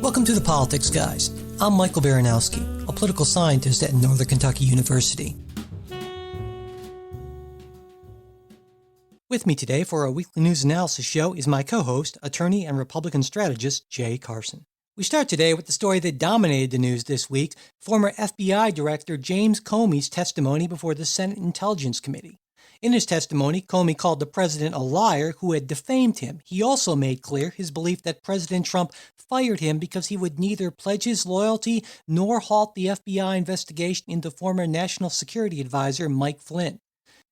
Welcome to the Politics Guys. I'm Michael Baranowski, a political scientist at Northern Kentucky University. With me today for our weekly news analysis show is my co-host, attorney and Republican strategist Jay Carson. We start today with the story that dominated the news this week, former FBI Director James Comey's testimony before the Senate Intelligence Committee. In his testimony, Comey called the president a liar who had defamed him. He also made clear his belief that President Trump fired him because he would neither pledge his loyalty nor halt the FBI investigation into former National Security Advisor Mike Flynn.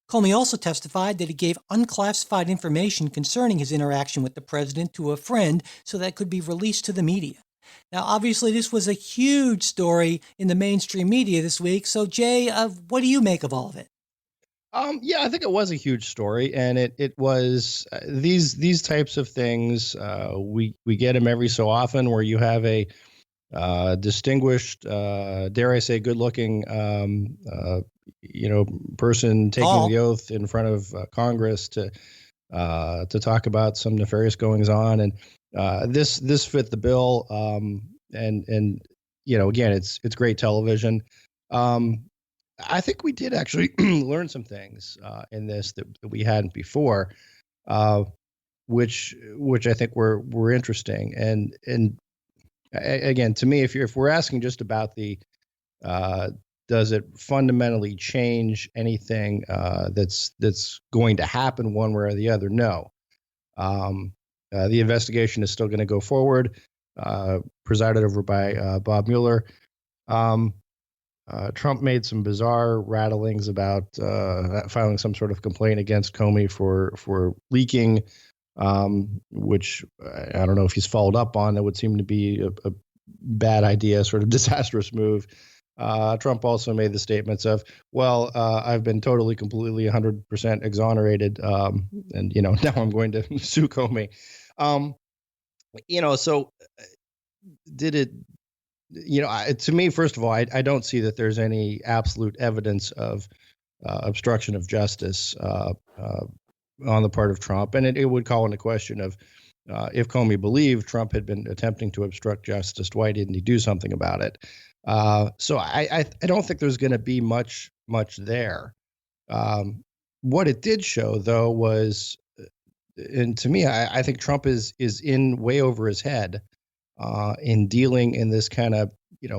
Comey also testified that he gave unclassified information concerning his interaction with the president to a friend so that it could be released to the media. Now, obviously, this was a huge story in the mainstream media this week. So, Jay, what do you make of all of it? Yeah, I think it was a huge story, and it was these types of things. We get them every so often, where you have a distinguished, dare I say, good-looking, person taking the oath in front of Congress to talk about some nefarious goings on, and this fit the bill. And again, it's great television. I think we did actually learn some things in this that we hadn't before, which I think were interesting. And again, to me, if we're asking just about the does it fundamentally change anything that's going to happen one way or the other? No. The investigation is still going to go forward, presided over by Bob Mueller. Trump made some bizarre rattlings about filing some sort of complaint against Comey for leaking, which I don't know if he's followed up on. That would seem to be a bad idea, sort of disastrous move. Trump also made the statements of, well, I've been totally, completely, 100% exonerated, and now I'm going to sue Comey. So did it? To me, first of all, I don't see that there's any absolute evidence of obstruction of justice on the part of Trump. And it would call into question of if Comey believed Trump had been attempting to obstruct justice, why didn't he do something about it? So I don't think there's going to be much there. What it did show, though, was, and to me, I think Trump is in way over his head in dealing in this kind of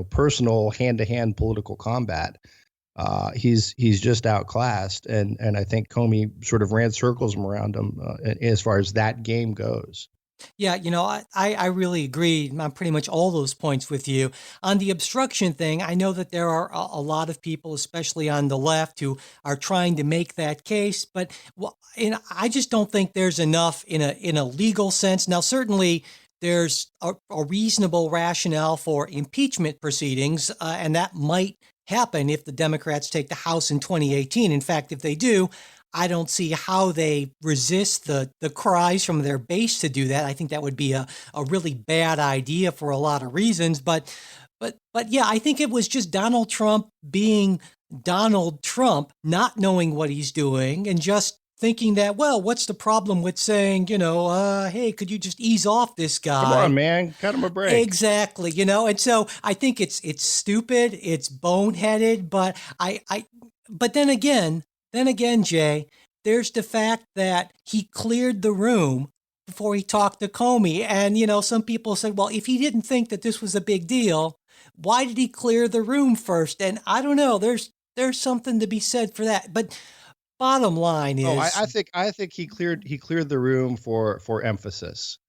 personal hand-to-hand political combat. He's just outclassed, and I think Comey sort of ran circles around him as far as that game goes. Yeah, I really agree on pretty much all those points with you. On the obstruction thing, I know that there are a lot of people, especially on the left, who are trying to make that case, but I just don't think there's enough in a legal sense. Now, certainly, there's a reasonable rationale for impeachment proceedings, and that might happen if the Democrats take the House in 2018. In fact, if they do, I don't see how they resist the cries from their base to do that. I think that would be a really bad idea for a lot of reasons. But yeah, I think it was just Donald Trump being Donald Trump, not knowing what he's doing and just thinking that, well, what's the problem with saying, hey, could you just ease off this guy? Come on, man, cut him a break. Exactly, and so I think it's stupid, it's boneheaded, but but then again, Jay, there's the fact that he cleared the room before he talked to Comey, and some people said, well, if he didn't think that this was a big deal, why did he clear the room first? And I don't know, there's something to be said for that, but. Bottom line is, I think he cleared the room for emphasis.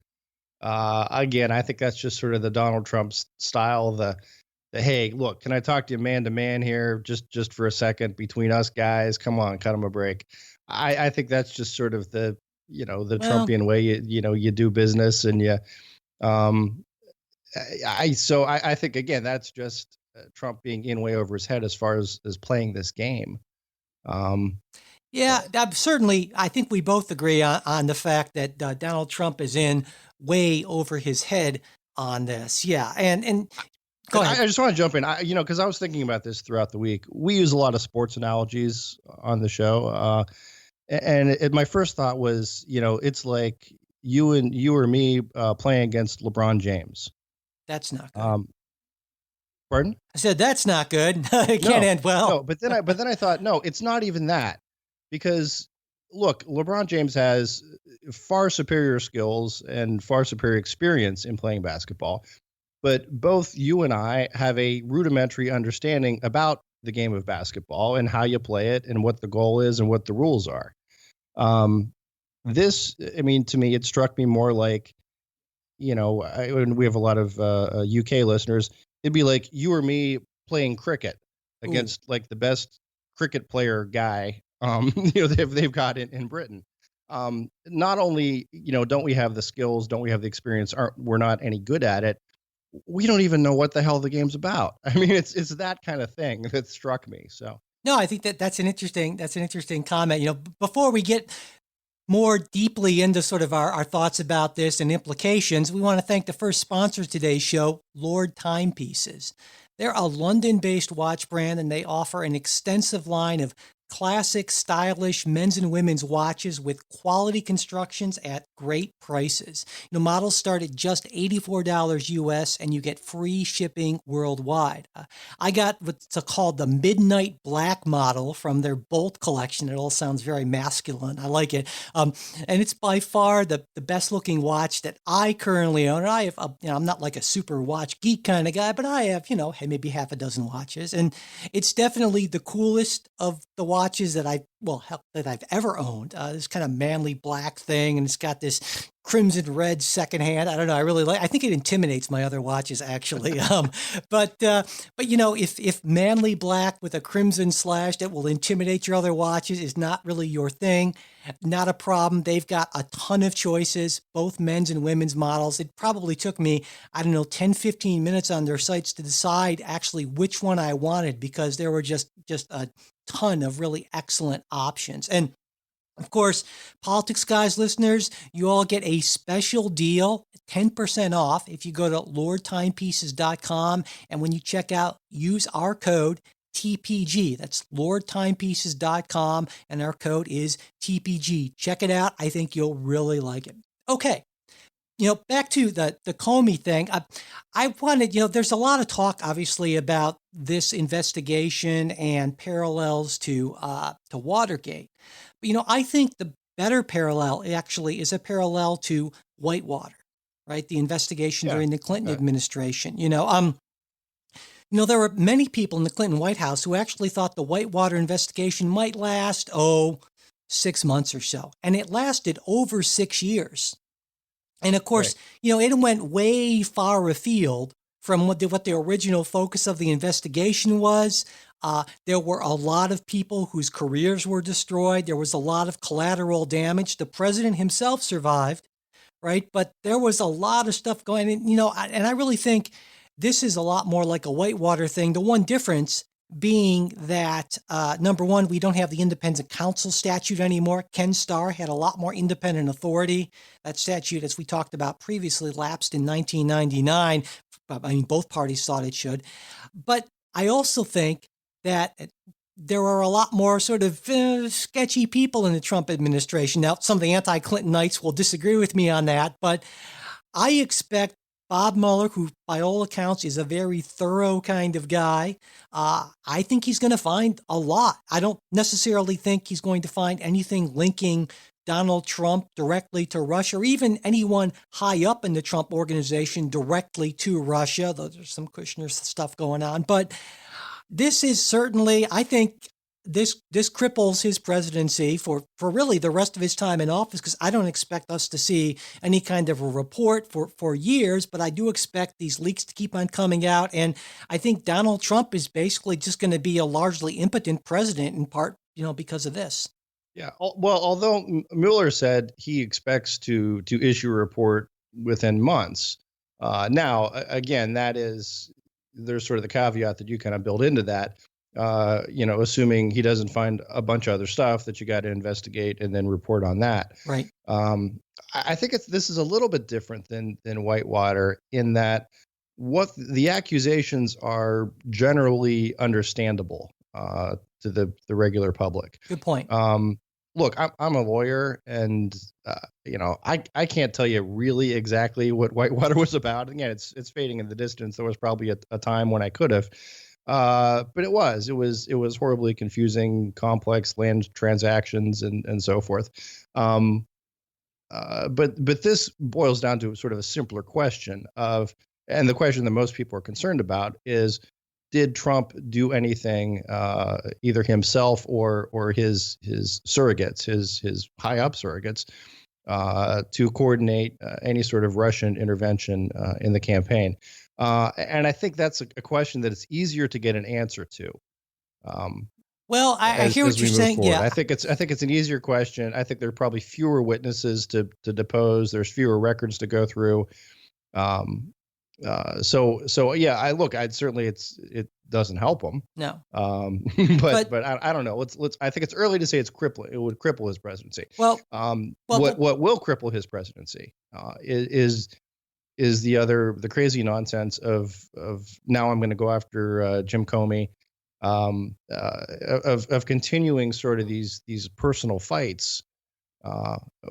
Again, I think that's just sort of the Donald Trump style. The hey, look, can I talk to you man to man here, just for a second between us guys? Come on, cut him a break. I think that's just sort of the Trumpian way you do business, and I think again that's just Trump being in way over his head as far as playing this game. Yeah, certainly. I think we both agree on the fact that Donald Trump is in way over his head on this. Yeah, and go ahead. I just want to jump in, because I was thinking about this throughout the week. We use a lot of sports analogies on the show, and my first thought was, it's like you or me playing against LeBron James. That's not good. Um, Pardon? I said that's not good. It can't No, end well. no. But then I thought, no, it's not even that, because look, LeBron James has far superior skills and far superior experience in playing basketball. But both you and I have a rudimentary understanding about the game of basketball and how you play it and what the goal is and what the rules are. Um, this, I mean, to me, it struck me more like, and we have a lot of UK listeners. It'd be like you or me playing cricket Ooh. against like the best cricket player guy, they've got in Britain. Not only, don't we have the skills, don't we have the experience, aren't we're not any good at it, we don't even know what the hell the game's about. I mean, it's that kind of thing that struck me. So No, I think that's an interesting comment. Before we get more deeply into sort of our thoughts about this and implications, we want to thank the first sponsor of today's show, Lord Timepieces. They're a London-based watch brand, and they offer an extensive line of classic, stylish men's and women's watches with quality constructions at great prices. Models start at just $84 US, and you get free shipping worldwide. I got what's called the Midnight Black model from their Bolt collection. It all sounds very masculine. I like it. And it's by far the best looking watch that I currently own. And I have, I'm not like a super watch geek kind of guy, but I have, maybe half a dozen watches. And it's definitely the coolest of the watches that that I've ever owned. This kind of manly black thing, and it's got this crimson red secondhand. I don't know. I think it intimidates my other watches actually. But if manly black with a crimson slash that will intimidate your other watches is not really your thing, not a problem. They've got a ton of choices, both men's and women's models. It probably took me, 10, 15 minutes on their sites to decide actually which one I wanted, because there were just a ton of really excellent options. And of course, Politics Guys listeners, you all get a special deal, 10% off if you go to lordtimepieces.com. And when you check out, use our code TPG. That's lordtimepieces.com. And our code is TPG. Check it out. I think you'll really like it. Okay. Back to the Comey thing. I wanted, there's a lot of talk, obviously, about this investigation and parallels to Watergate. But, I think the better parallel actually is a parallel to Whitewater, right? The investigation yeah, during the Clinton administration. There were many people in the Clinton White House who actually thought the Whitewater investigation might last, 6 months or so. And it lasted over 6 years. And of course, it went way far afield from what the original focus of the investigation was. There were a lot of people whose careers were destroyed. There was a lot of collateral damage. The president himself survived, right? But there was a lot of stuff going on, and I really think this is a lot more like a Whitewater thing. The one difference being that, number one, we don't have the independent counsel statute anymore. Ken Starr had a lot more independent authority. That statute, as we talked about previously, lapsed in 1999. Both parties thought it should. But I also think that there are a lot more sort of sketchy people in the Trump administration. Now, some of the anti-Clintonites will disagree with me on that, but I expect Bob Mueller, who by all accounts is a very thorough kind of guy, I think he's going to find a lot. I don't necessarily think he's going to find anything linking Donald Trump directly to Russia, or even anyone high up in the Trump organization directly to Russia. There's some Kushner stuff going on. But this is certainly, I think, this cripples his presidency for really the rest of his time in office, because I don't expect us to see any kind of a report for years, but I do expect these leaks to keep on coming out. And I think Donald Trump is basically just going to be a largely impotent president, in part, because of this. Yeah. Well, although Mueller said he expects to issue a report within months. Now, again, there's sort of the caveat that you kind of build into that. Assuming he doesn't find a bunch of other stuff that you got to investigate and then report on that. Right. I think this is a little bit different than Whitewater, in that what the accusations are generally understandable to the regular public. Good point. look, I'm a lawyer, and I can't tell you really exactly what Whitewater was about. Again, it's fading in the distance. There was probably a time when I could have, but it was horribly confusing, complex land transactions and so forth. Um, but this boils down to sort of a simpler question of, and the question that most people are concerned about is, did Trump do anything, either himself or his surrogates, his high up surrogates, to coordinate any sort of Russian intervention in the campaign? And I think that's a question that it's easier to get an answer to. Um, Well, I hear as what you're we move saying. forward. Yeah. I think it's an easier question. I think there are probably fewer witnesses to depose. There's fewer records to go through. Um, so yeah, I'd certainly it doesn't help him. No. Um, But but I don't know. Let's. I think it's early to say it would cripple his presidency. well, What well, will cripple his presidency is the crazy nonsense of now I'm going to go after Jim Comey, of continuing sort of these personal fights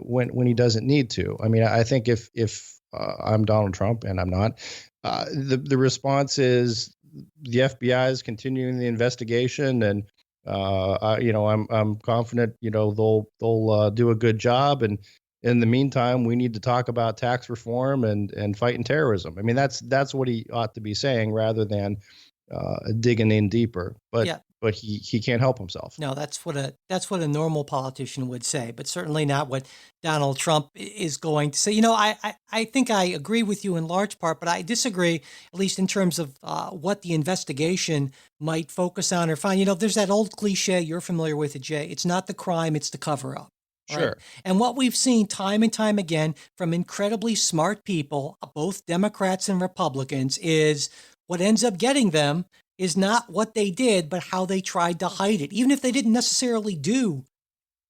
when he doesn't need to. I mean, I think if I'm Donald Trump, and I'm not, the response is the FBI is continuing the investigation, and I'm confident they'll do a good job, and in the meantime, we need to talk about tax reform and fighting terrorism. I mean, that's what he ought to be saying rather than digging in deeper. But yeah. but he can't help himself. No, that's what a normal politician would say, but certainly not what Donald Trump is going to say. I think I agree with you in large part, but I disagree, at least in terms of what the investigation might focus on or find. There's that old cliche you're familiar with it, Jay. It's not the crime, it's the cover up. Right. Sure, And what we've seen time and time again from incredibly smart people, both Democrats and Republicans, is what ends up getting them is not what they did, but how they tried to hide it. Even if they didn't necessarily do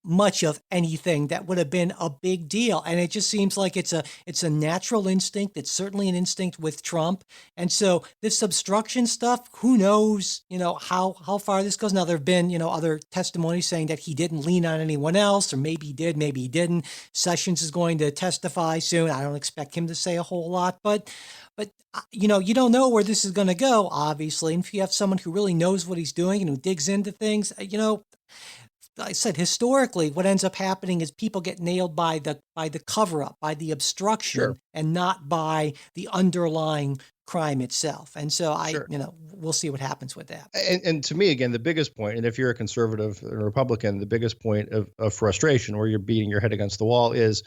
much of anything that would have been a big deal. And it just seems like it's a natural instinct. It's certainly an instinct with Trump. And so this obstruction stuff, who knows, how far this goes. Now there have been, other testimonies saying that he didn't lean on anyone else, or maybe he did, maybe he didn't. Sessions is going to testify soon. I don't expect him to say a whole lot, but you don't know where this is going to go, obviously. And if you have someone who really knows what he's doing and who digs into things, I said historically, what ends up happening is people get nailed by the cover up, by the obstruction, sure, and not by the underlying crime itself. And so sure. we'll see what happens with that. And to me, again, the biggest point, and if you're a conservative or Republican, the biggest point of frustration where you're beating your head against the wall is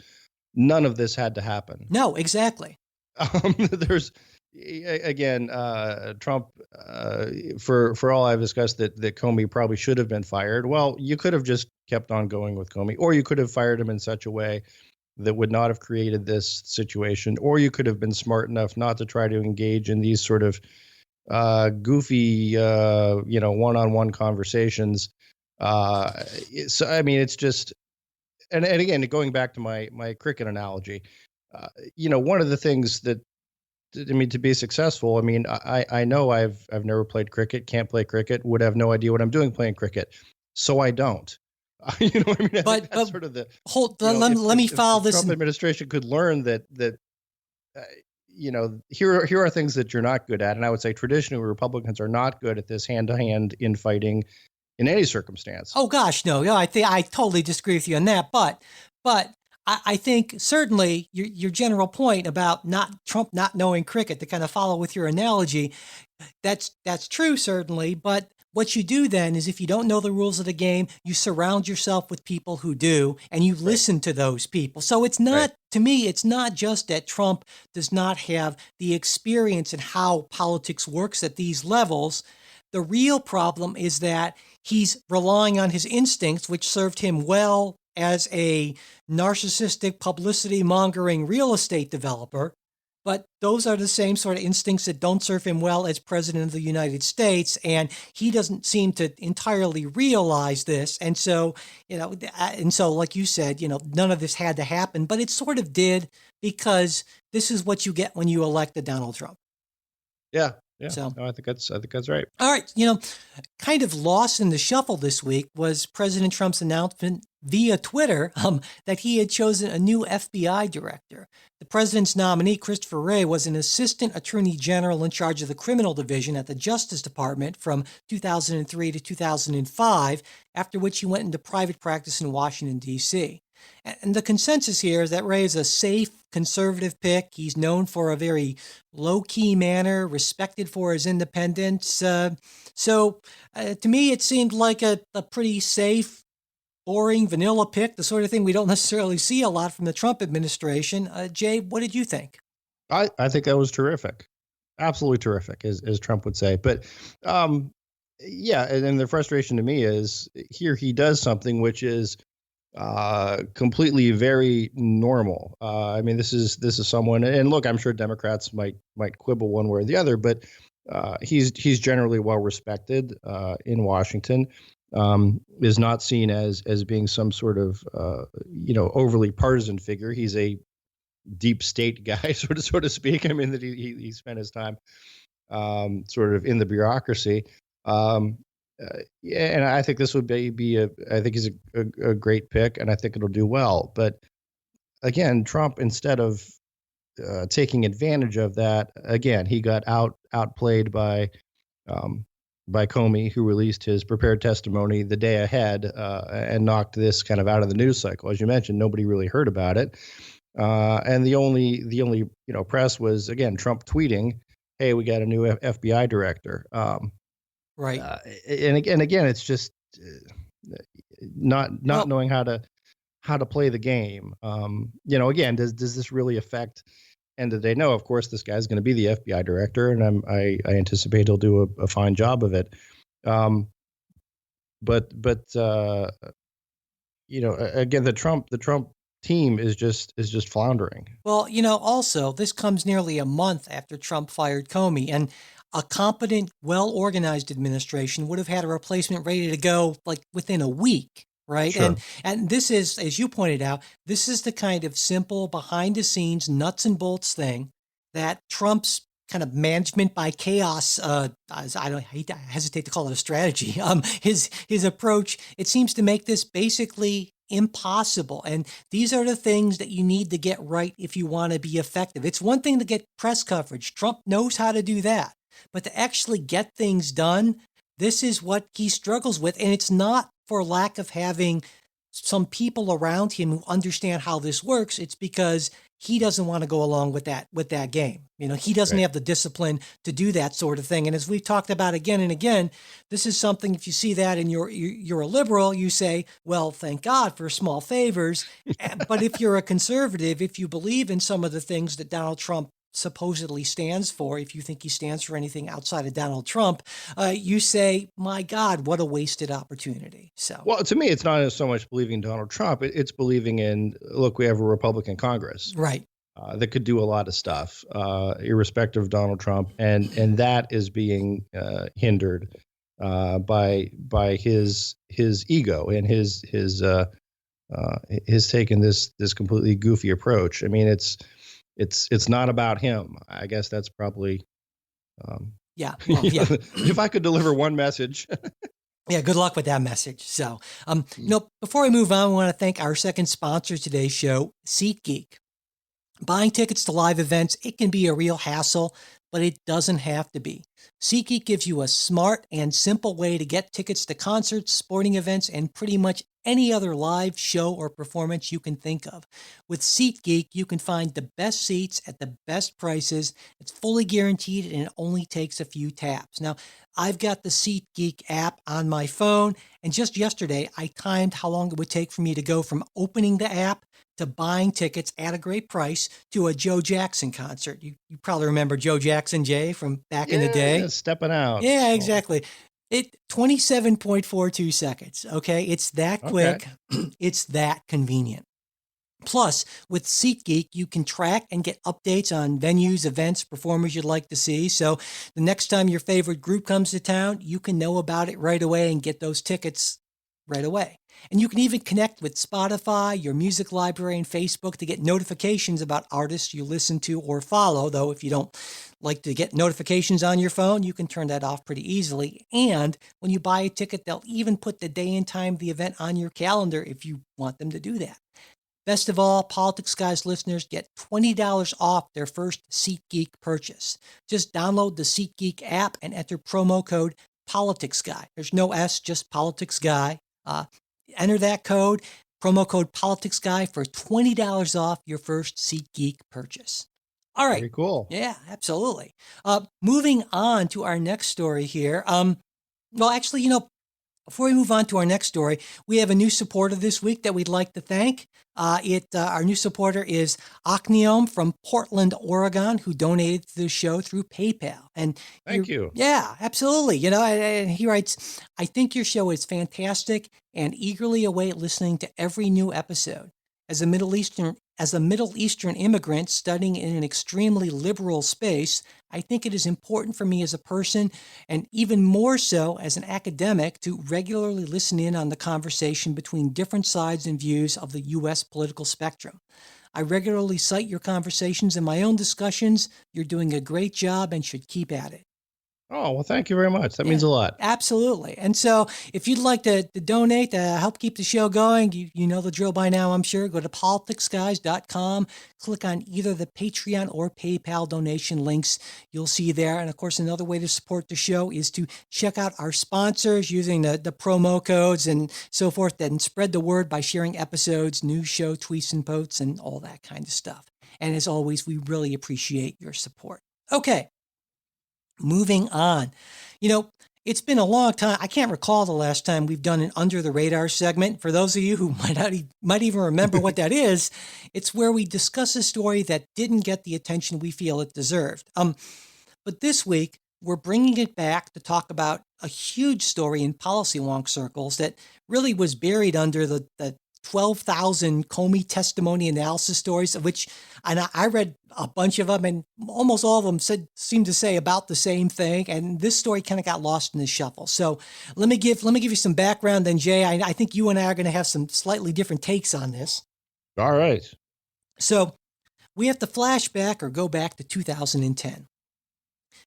none of this had to happen. No, exactly. There's again, Trump, for all I've discussed that Comey probably should have been fired. Well, you could have just kept on going with Comey, or you could have fired him in such a way that would not have created this situation, or you could have been smart enough not to try to engage in these sort of goofy, one-on-one conversations. So I mean, it's just, and again, going back to my cricket analogy, one of the things that, I mean, to be successful, I mean, I know I've never played cricket, can't play cricket, would have no idea what I'm doing playing cricket, so I don't. What I mean? I think that's sort of the, Let me if follow the this. Trump administration could learn that uh, here are things that you're not good at, and I would say traditionally Republicans are not good at this hand-to-hand infighting in any circumstance. Oh gosh, no, I think I totally disagree with you on that. But I think certainly your general point about not Trump not knowing cricket, to kind of follow with your analogy, that's true certainly. But what you do then is, if you don't know the rules of the game, you surround yourself with people who do, and you listen to those people. So it's not, Right. to me, it's not just that Trump does not have the experience in how politics works at these levels. The real problem is that he's relying on his instincts, which served him well as a narcissistic, publicity mongering real estate developer. But those are the same sort of instincts that don't serve him well as president of the United States. And he doesn't seem to entirely realize this. And so, like you said, none of this had to happen, but it sort of did, because this is what you get when you elect a Donald Trump. Yeah, Yeah. So, No, I think that's right. all right, kind of lost in the shuffle this week was President Trump's announcement via Twitter that he had chosen a new FBI director. The president's nominee, Christopher Wray, was an assistant attorney general in charge of the criminal division at the Justice Department from 2003 to 2005, after which he went into private practice in Washington, D.C. And the consensus here is that Wray is a safe, conservative pick. He's known for a very low-key manner, respected for his independence. So to me, it seemed like a pretty safe, boring, vanilla pick, the sort of thing we don't necessarily see a lot from the Trump administration. Jay, what did you think? I think that was terrific. Absolutely terrific, as Trump would say. But yeah, and then the frustration to me is here he does something which is completely very normal. I mean, this is someone, and look, I'm sure Democrats might quibble one way or the other, but he's generally well respected in Washington. Is not seen as being some sort of overly partisan figure. He's a deep state guy, so to speak. I mean, that he spent his time sort of in the bureaucracy. Yeah, and I think this would be I think he's a great pick, and I think it'll do well. But again, Trump, instead of taking advantage of that, again, he got outplayed by Comey, who released his prepared testimony the day ahead and knocked this kind of out of the news cycle. As you mentioned, nobody really heard about it, and the only press was, again, Trump tweeting, "Hey, we got a new FBI director." Right. And again, it's just not knowing how to play the game. Again, does this really affect end of the day? No, of course, this guy's going to be the FBI director, and I anticipate he'll do a fine job of it. But again, the Trump team is just floundering. Well, also, this comes nearly a month after Trump fired Comey, and a competent, well-organized administration would have had a replacement ready to go like within a week, right? Sure. And this is, as you pointed out, this is the kind of simple, behind-the-scenes, nuts and bolts thing that Trump's kind of management by chaos, I hesitate to call it a strategy. His approach, it seems to make this basically impossible. And these are the things that you need to get right if you want to be effective. It's one thing to get press coverage. Trump knows how to do that. But to actually get things done, this is what he struggles with. And it's not for lack of having some people around him who understand how this works. It's because he doesn't want to go along with that game. He doesn't have the discipline to do that sort of thing. And as we've talked about again and again, this is something, if you see that and you're a liberal, you say, well, thank God for small favors. But if you're a conservative, if you believe in some of the things that Donald Trump supposedly stands for, if you think he stands for anything outside of Donald Trump, you say, my God, what a wasted opportunity. So, well, to me, it's not so much believing in Donald Trump. It's believing in, look, we have a Republican Congress. Right. That could do a lot of stuff, irrespective of Donald Trump, and that is being hindered by his ego and his taken this completely goofy approach. I mean, it's not about him. I guess that's probably yeah. Well, yeah. If I could deliver one message. Yeah, good luck with that message. So, before we move on, I want to thank our second sponsor of today's show, SeatGeek. Buying tickets to live events, it can be a real hassle, but it doesn't have to be. SeatGeek gives you a smart and simple way to get tickets to concerts, sporting events, and pretty much any other live show or performance you can think of. With SeatGeek, you can find the best seats at the best prices. It's fully guaranteed, and it only takes a few taps. Now, I've got the SeatGeek app on my phone, and just yesterday, I timed how long it would take for me to go from opening the app to buying tickets at a great price to a Joe Jackson concert. You probably remember Joe Jackson, Jay, from back in the day. Stepping out. Yeah, exactly. 27.42 seconds. Okay. It's that quick. Okay. It's that convenient. Plus, with SeatGeek, you can track and get updates on venues, events, performers you'd like to see. So the next time your favorite group comes to town, you can know about it right away and get those tickets right away. And you can even connect with Spotify, your music library, and Facebook to get notifications about artists you listen to or follow, though if you don't like to get notifications on your phone, you can turn that off pretty easily. And when you buy a ticket, they'll even put the day and time of the event on your calendar if you want them to do that. Best of all, Politics Guys listeners get $20 off their first SeatGeek purchase. Just download the SeatGeek app and enter promo code Politics Guy. There's no S, just Politics Guy. Enter that code, promo code Politics Guy, for $20 off your first SeatGeek purchase. All right. Very cool. Yeah, absolutely. Moving on to our next story here. Well, actually, before we move on to our next story, we have a new supporter this week that we'd like to thank. Our new supporter is Akniom from Portland, Oregon, who donated to the show through PayPal. And Thank you. Yeah, absolutely. And he writes, "I think your show is fantastic and eagerly await listening to every new episode. As a Middle Eastern immigrant studying in an extremely liberal space, I think it is important for me as a person, and even more so as an academic, to regularly listen in on the conversation between different sides and views of the U.S. political spectrum. I regularly cite your conversations in my own discussions. You're doing a great job and should keep at it." Oh, well, thank you very much. That means a lot. Absolutely. And so if you'd like to donate to help keep the show going, you know the drill by now, I'm sure. Go to politicsguys.com, click on either the Patreon or PayPal donation links you'll see there. And of course, another way to support the show is to check out our sponsors using the promo codes and so forth, and spread the word by sharing episodes, news show tweets and posts, and all that kind of stuff. And as always, we really appreciate your support. Okay. Moving on. It's been a long time. I can't recall the last time we've done an Under the Radar segment. For those of you who might even remember what that is, it's where we discuss a story that didn't get the attention we feel it deserved. But this week, we're bringing it back to talk about a huge story in policy wonk circles that really was buried under the 12,000 Comey testimony analysis stories, of which, and I read a bunch of them, and almost all of them seemed to say about the same thing. And this story kind of got lost in the shuffle. So let me give you some background. Then Jay, I think you and I are going to have some slightly different takes on this. All right. So we have to flashback or go back to 2010.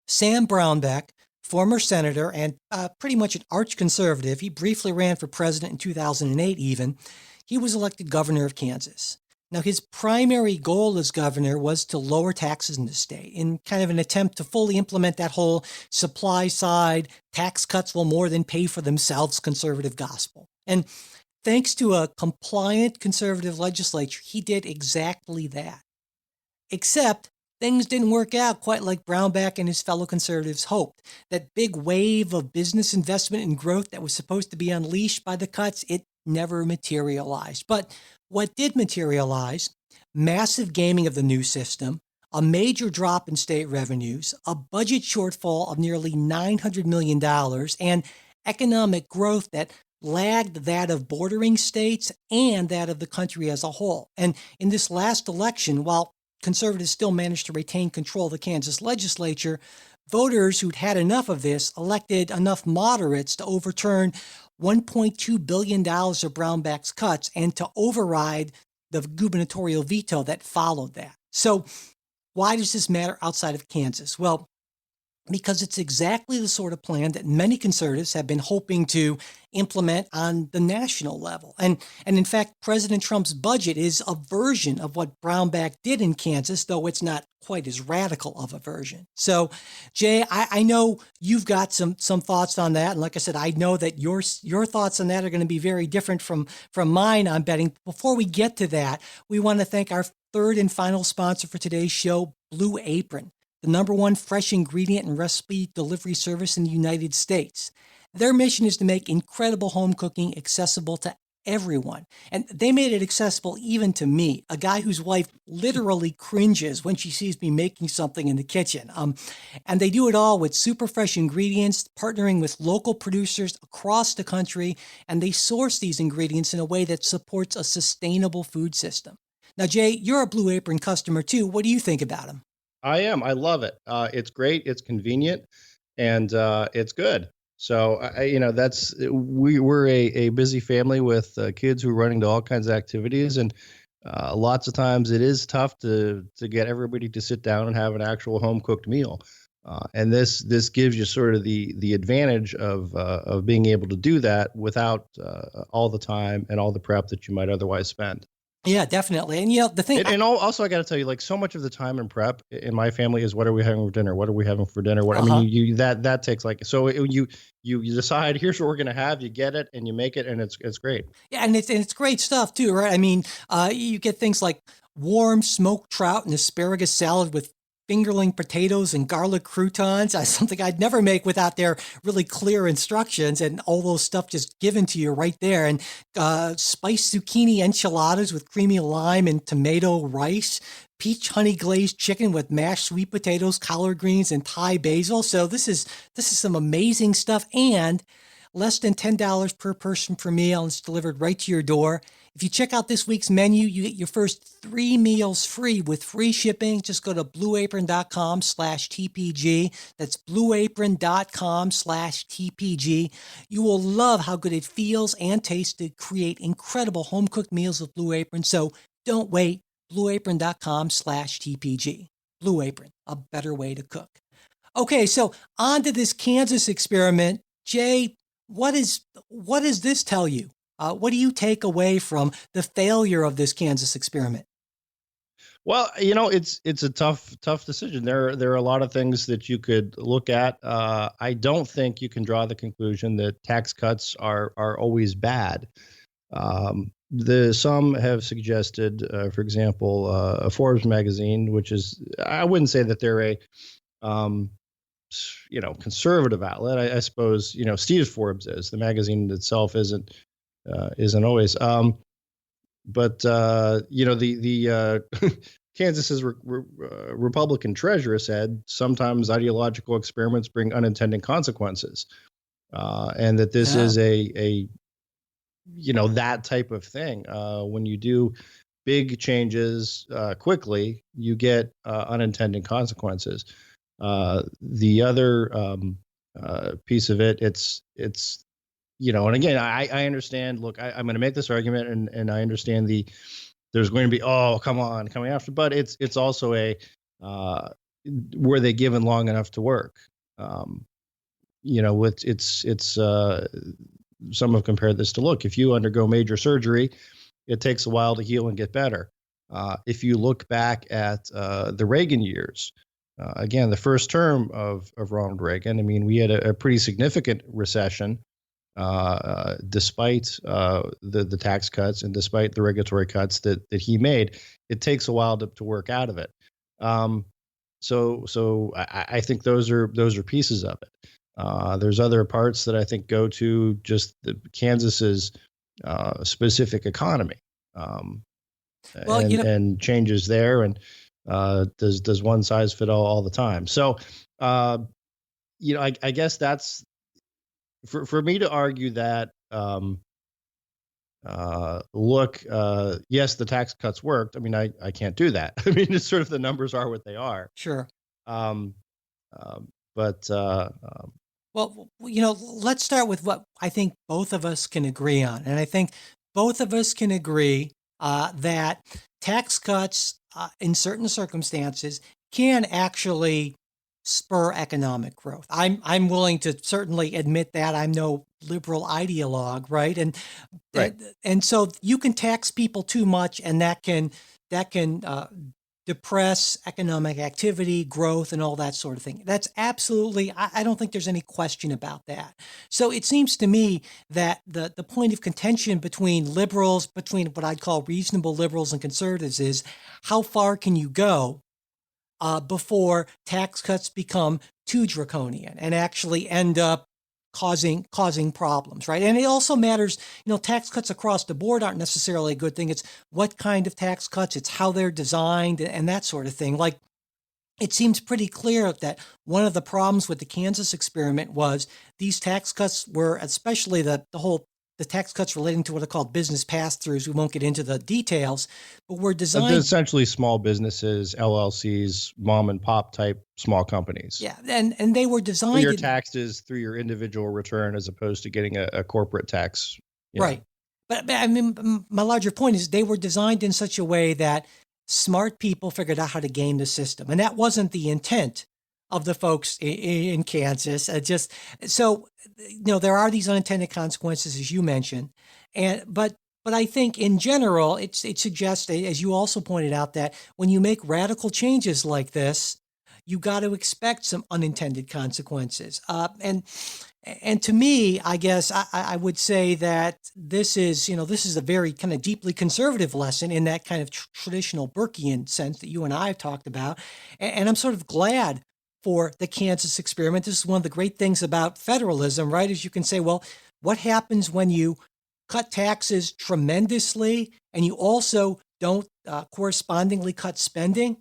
Sam Brownback, former senator and pretty much an arch conservative, he briefly ran for president in 2008 even. He was elected governor of Kansas. Now, his primary goal as governor was to lower taxes in the state in kind of an attempt to fully implement that whole supply side, tax cuts will more than pay for themselves conservative gospel. And thanks to a compliant conservative legislature, he did exactly that. Except things didn't work out quite like Brownback and his fellow conservatives hoped. That big wave of business investment and growth that was supposed to be unleashed by the cuts, it never materialized. But what did materialize, massive gaming of the new system, a major drop in state revenues, a budget shortfall of nearly $900 million, and economic growth that lagged that of bordering states and that of the country as a whole. And in this last election, while conservatives still managed to retain control of the Kansas legislature, voters who'd had enough of this elected enough moderates to overturn $1.2 billion of Brownback's cuts and to override the gubernatorial veto that followed that. So why does this matter outside of Kansas? Well, because it's exactly the sort of plan that many conservatives have been hoping to implement on the national level. And in fact, President Trump's budget is a version of what Brownback did in Kansas, though it's not quite as radical of a version. So, Jay, I know you've got some thoughts on that. And like I said, I know that your thoughts on that are going to be very different from mine, I'm betting. Before we get to that, we want to thank our third and final sponsor for today's show, Blue Apron, the #1 fresh ingredient and recipe delivery service in the United States. Their mission is to make incredible home cooking accessible to everyone. And they made it accessible even to me, a guy whose wife literally cringes when she sees me making something in the kitchen. And they do it all with super fresh ingredients, partnering with local producers across the country, and they source these ingredients in a way that supports a sustainable food system. Now, Jay, you're a Blue Apron customer too. What do you think about them? I am. I love it. It's great. It's convenient, and it's good. So we're a busy family with kids who are running to all kinds of activities, and Lots of times it is tough to get everybody to sit down and have an actual home cooked meal. And this gives you sort of the advantage of being able to do that without all the time and all the prep that you might otherwise spend. Yeah, definitely. And the thing, Also, I got to tell you, like, so much of the time in prep in my family is what are we having for dinner? What are we having for dinner? What I mean, uh-huh. you that takes like you decide here's what we're gonna have, you get it and you make it, and it's great. Yeah, and it's great stuff too, right? I mean, you get things like warm smoked trout and asparagus salad with fingerling potatoes and garlic croutons. Something I'd never make without their really clear instructions, and all those stuff just given to you right there. And spiced zucchini enchiladas with creamy lime and tomato rice. Peach honey glazed chicken with mashed sweet potatoes, collard greens, and Thai basil. So this is some amazing stuff, and less than $10 per person per meal, and it's delivered right to your door. If you check out this week's menu, you get your first 3 meals free with free shipping. Just go to blueapron.com/TPG. That's blueapron.com/TPG. You will love how good it feels and tastes to create incredible home cooked meals with Blue Apron. So don't wait. Blueapron.com/TPG. Blue Apron, a better way to cook. Okay, so on to this Kansas experiment. Jay, what does this tell you? What do you take away from the failure of this Kansas experiment? Well, it's a tough decision. There are a lot of things that you could look at. I don't think you can draw the conclusion that tax cuts are always bad. Some have suggested, for example, a Forbes magazine, which is, I wouldn't say that they're a um, conservative outlet. I suppose Steve Forbes is. The magazine itself isn't always. But the Kansas's Republican treasurer said sometimes ideological experiments bring unintended consequences, and that this Yeah. is a that type of thing. When you do big changes quickly, you get unintended consequences. The other piece of it, it's and again, I understand. Look, I'm going to make this argument, and I understand there's going to be, oh, come on, coming after, but it's also a uh, were they given long enough to work? Um, it's some have compared this to, look, if you undergo major surgery, it takes a while to heal and get better. If you look back at the Reagan years, again, the first term of Ronald Reagan, I mean, we had a pretty significant recession despite the tax cuts and despite the regulatory cuts that he made. It takes a while to work out of it. So I think those are pieces of it. There's other parts that I think go to just Kansas's specific economy, Well, and changes there. And does one size fit all the time? So, I guess that's for me to argue that. Look, yes, the tax cuts worked. I mean, I can't do that. I mean, it's sort of, the numbers are what they are. sure. Um, but Well, let's start with what I think both of us can agree on. And I think both of us can agree that tax cuts in certain circumstances can actually spur economic growth. I'm willing to certainly admit that. I'm no liberal ideologue, right? right. And so you can tax people too much, and that can depress economic activity, growth, and all that sort of thing. That's absolutely, I don't think there's any question about that. So it seems to me that the point of contention between liberals, between what I'd call reasonable liberals and conservatives, is how far can you go before tax cuts become too draconian and actually end up causing problems, right? And it also matters, tax cuts across the board aren't necessarily a good thing. It's what kind of tax cuts, it's how they're designed, and that sort of thing. Like, it seems pretty clear that one of the problems with the Kansas experiment was these tax cuts were, especially the tax cuts relating to what are called business pass-throughs. We won't get into the details, but were designed Essentially small businesses, LLCs, mom and pop type small companies. yeah, and they were So designed your taxes through your individual return as opposed to getting a corporate tax. right. But I mean, my larger point is they were designed in such a way that smart people figured out how to game the system, and that wasn't the intent of the folks in Kansas. Just so there are these unintended consequences, as you mentioned, and but I think in general, it suggests, as you also pointed out, that when you make radical changes like this, you got to expect some unintended consequences. And to me, I guess I would say that this is a very kind of deeply conservative lesson in that kind of traditional Burkean sense that you and I have talked about. And I'm sort of glad for the Kansas experiment. This is one of the great things about federalism, right? Is you can say, well, what happens when you cut taxes tremendously and you also don't correspondingly cut spending?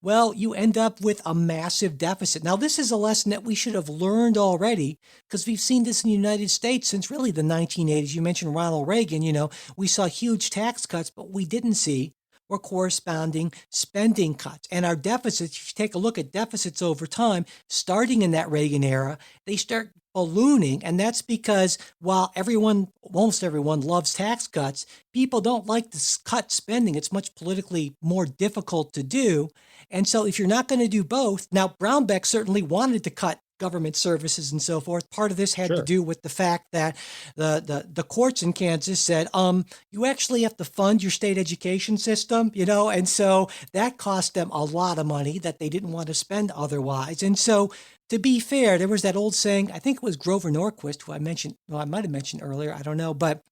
Well, you end up with a massive deficit. Now, this is a lesson that we should have learned already because we've seen this in the United States since really the 1980s. You mentioned Ronald Reagan, we saw huge tax cuts, but we didn't see were corresponding spending cuts. And our deficits, if you take a look at deficits over time, starting in that Reagan era, they start ballooning. And that's because while almost everyone loves tax cuts, people don't like to cut spending. It's much politically more difficult to do. And so if you're not going to do both, now Brownback certainly wanted to cut government services and so forth. Part of this had to do with the fact that the courts in Kansas said, you actually have to fund your state education system, and so that cost them a lot of money that they didn't want to spend otherwise. And so to be fair, there was that old saying, I think it was Grover Norquist, who I might have mentioned earlier, I don't know, but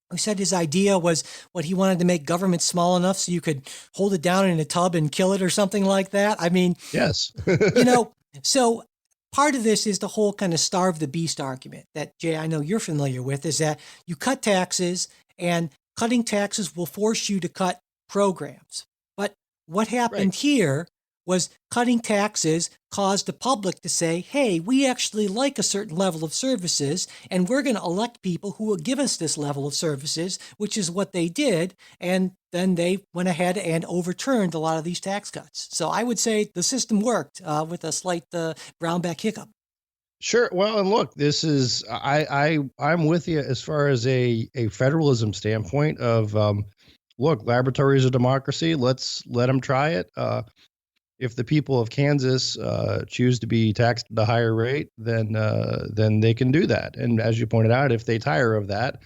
who said his idea was what he wanted to make government small enough so you could hold it down in a tub and kill it or something like that. I mean, yes, so part of this is the whole kind of starve the beast argument that, Jay, I know you're familiar with, is that you cut taxes and cutting taxes will force you to cut programs. But what happened here was cutting taxes caused the public to say, hey, we actually like a certain level of services, and we're going to elect people who will give us this level of services, which is what they did. And then they went ahead and overturned a lot of these tax cuts. So I would say the system worked with a slight Brownback hiccup. Sure. Well, and look, this is I'm with you as far as a federalism standpoint of look, laboratories of democracy. Let's let them try it. If the people of Kansas choose to be taxed at a higher rate, then they can do that. And as you pointed out, if they tire of that,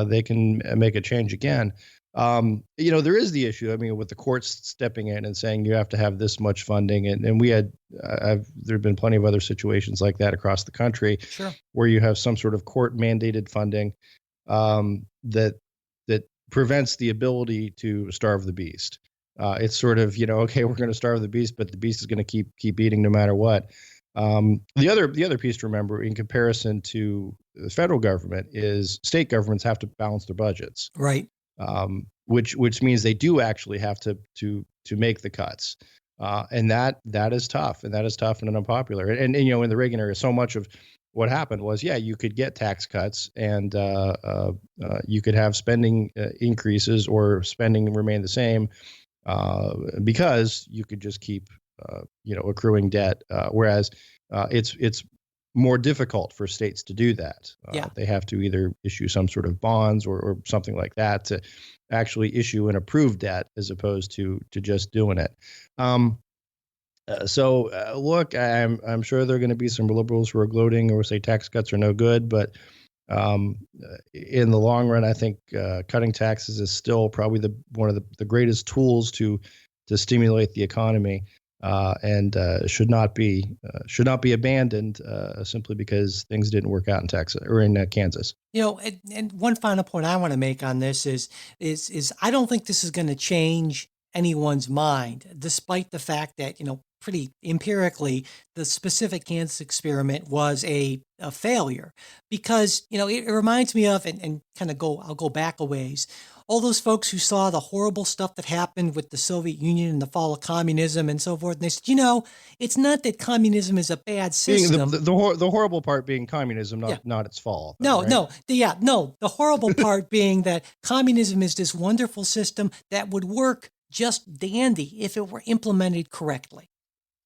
they can make a change again. There is the issue. I mean, with the courts stepping in and saying you have to have this much funding, and we had there have been plenty of other situations like that across the country, where you have some sort of court mandated funding that prevents the ability to starve the beast. It's sort of, okay, we're going to starve the beast, but the beast is going to keep eating no matter what. The other piece to remember in comparison to the federal government is state governments have to balance their budgets, right? Which means they do actually have to make the cuts, and that is tough, and unpopular. And in the Reagan era, so much of what happened was, you could get tax cuts and you could have spending increases or spending remain the same. Because you could just keep, accruing debt, whereas it's more difficult for states to do that. They have to either issue some sort of bonds or something like that to actually issue an approved debt as opposed to just doing it. Look, I'm sure there are going to be some liberals who are gloating or say tax cuts are no good, but in the long run, I think cutting taxes is still probably one of the greatest tools to stimulate the economy, and should not be abandoned simply because things didn't work out in Texas or in Kansas. And one final point I want to make on this is I don't think this is going to change anyone's mind, despite the fact that pretty empirically, the specific Kansas experiment was a failure, because it reminds me of and kind of I'll go back a ways. All those folks who saw the horrible stuff that happened with the Soviet Union and the fall of communism and so forth, and they said, it's not that communism is a bad system. The horrible part being communism, not its fall. Though, The horrible part being that communism is this wonderful system that would work just dandy if it were implemented correctly.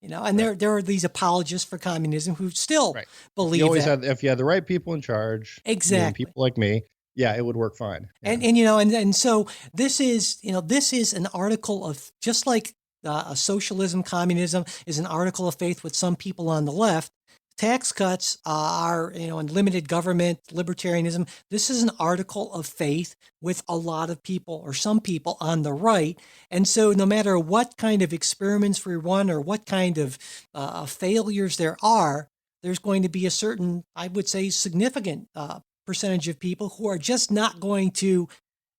And there are these apologists for communism who still believe you always that. if you had the right people in charge, exactly, people like me, Yeah, it would work fine. Yeah. And and so this is an article of, just like a socialism, communism is an article of faith with some people on the left. Tax cuts are, and limited government, libertarianism. This is an article of faith with a lot of people, or some people, on the right. And so, no matter what kind of experiments we run or what kind of failures there are, there's going to be a certain, I would say, significant percentage of people who are just not going to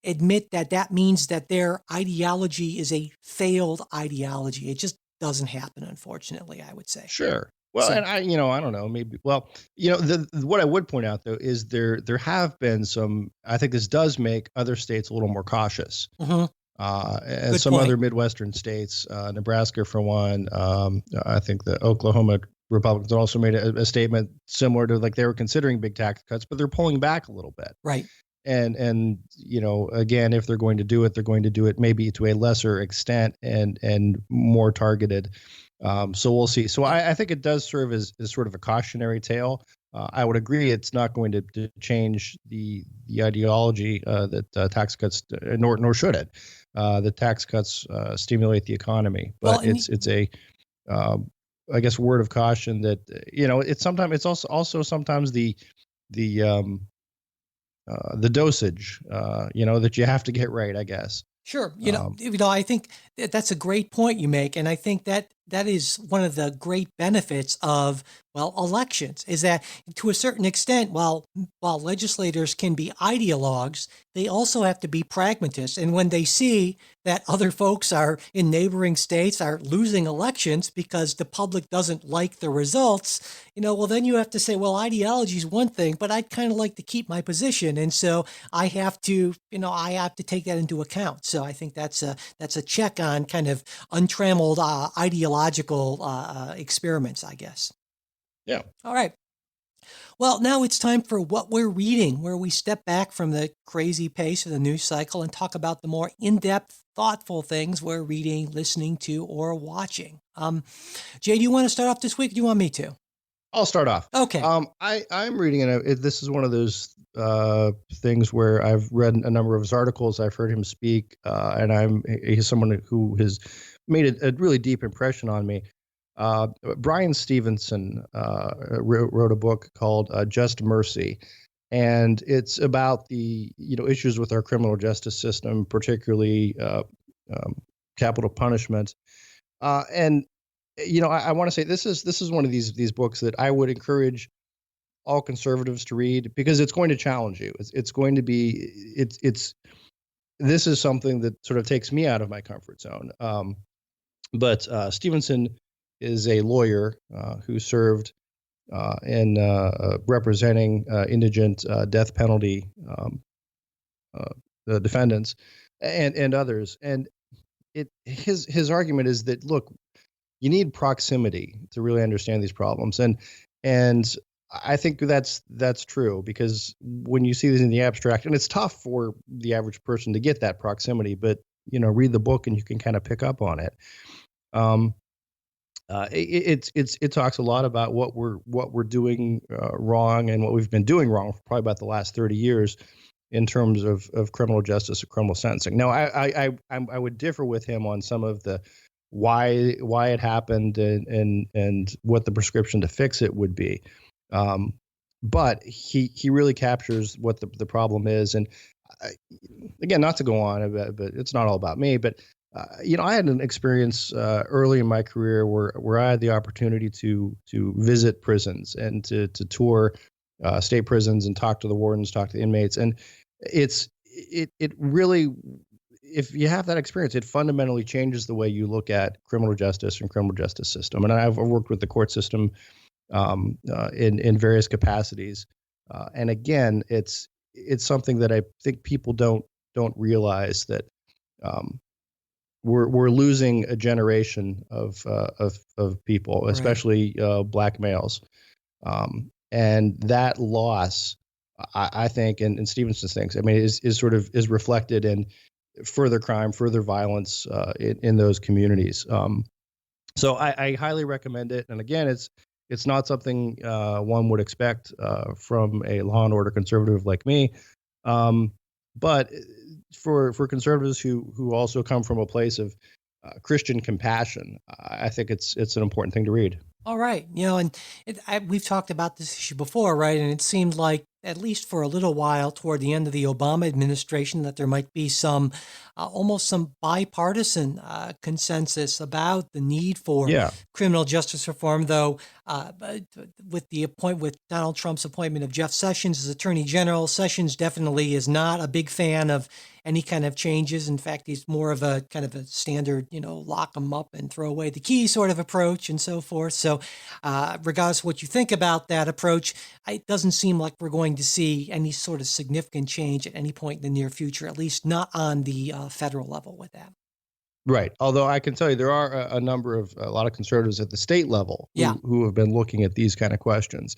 admit that that means that their ideology is a failed ideology. It just doesn't happen, unfortunately, I would say. Sure. Well, So, and I don't know, maybe. Well, what I would point out though is there have been some. I think this does make other states a little more cautious. mhm, And good some point. other Midwestern states, Nebraska for one. I think the Oklahoma Republicans also made a statement similar to, like, they were considering big tax cuts, but they're pulling back a little bit. Right. And again, if they're going to do it, they're going to do it maybe to a lesser extent and more targeted. So we'll see. So Yeah. I think it does serve as sort of a cautionary tale. I would agree it's not going to change the ideology that tax cuts, nor should it. The tax cuts stimulate the economy, Well, but it's a I guess, word of caution that it's also sometimes the the dosage, that you have to get right, I guess. sure. Um, I think that's a great point you make, and I think that that is one of the great benefits of, well, elections, is that, to a certain extent, while legislators can be ideologues, they also have to be pragmatists. And when they see that other folks are in neighboring states are losing elections because the public doesn't like the results, well, then you have to say, well, ideology is one thing, but I'd kind of like to keep my position, and so I have to take that into account. So I think that's a check on kind of untrammeled ideological experiments, I guess. yeah. All right. Well, now it's time for What We're Reading, where we step back from the crazy pace of the news cycle and talk about the more in-depth, thoughtful things we're reading, listening to, or watching. Jay, do you want to start off this week? Or do you want me to? I'll start off. Okay. I'm reading this is one of those things where I've read a number of his articles. I've heard him speak, and he's someone who has made a really deep impression on me. Brian Stevenson wrote a book called Just Mercy, and it's about the issues with our criminal justice system, particularly capital punishment. And I want to say this is one of these books that I would encourage all conservatives to read, because it's going to challenge you. It's going to be it's this is something that sort of takes me out of my comfort zone. But Stevenson is a lawyer who served in representing indigent death penalty the defendants and others. And his argument is that, look, you need proximity to really understand these problems, and I think that's true, because when you see these in the abstract, and it's tough for the average person to get that proximity, but read the book and you can kind of pick up on it. It talks a lot about what we're doing wrong, and what we've been doing wrong for probably about the last 30 years in terms of criminal justice or criminal sentencing. Now, I would differ with him on some of the why it happened, and what the prescription to fix it would be. But he really captures what the problem is. And I, again, not to go on, but it's not all about me. But I had an experience early in my career where I had the opportunity to visit prisons and to tour state prisons and talk to the wardens, talk to the inmates, and it really, if you have that experience, it fundamentally changes the way you look at criminal justice and criminal justice system. And I've worked with the court system in various capacities, and again, it's something that I think people don't realize, that we're losing a generation of people, Right. especially black males, and that loss, I think, and Stevenson thinks, I mean, is sort of is reflected in further crime, further violence in those communities. So I highly recommend it. And again, it's not something one would expect from a law and order conservative like me. But for conservatives who also come from a place of Christian compassion, I think it's an important thing to read. All right. And we've talked about this issue before, right? And it seemed like, at least for a little while toward the end of the Obama administration, that there might be some almost some bipartisan consensus about the need for Yeah. criminal justice reform, though with Donald Trump's appointment of Jeff Sessions as Attorney General, Sessions definitely is not a big fan of any kind of changes. In fact, he's more of a kind of a standard, lock them up and throw away the key sort of approach and so forth. So regardless of what you think about that approach, it doesn't seem like we're going to see any sort of significant change at any point in the near future, at least not on the federal level with that. Right. Although I can tell you there are a lot of conservatives at the state level who have been looking at these kind of questions.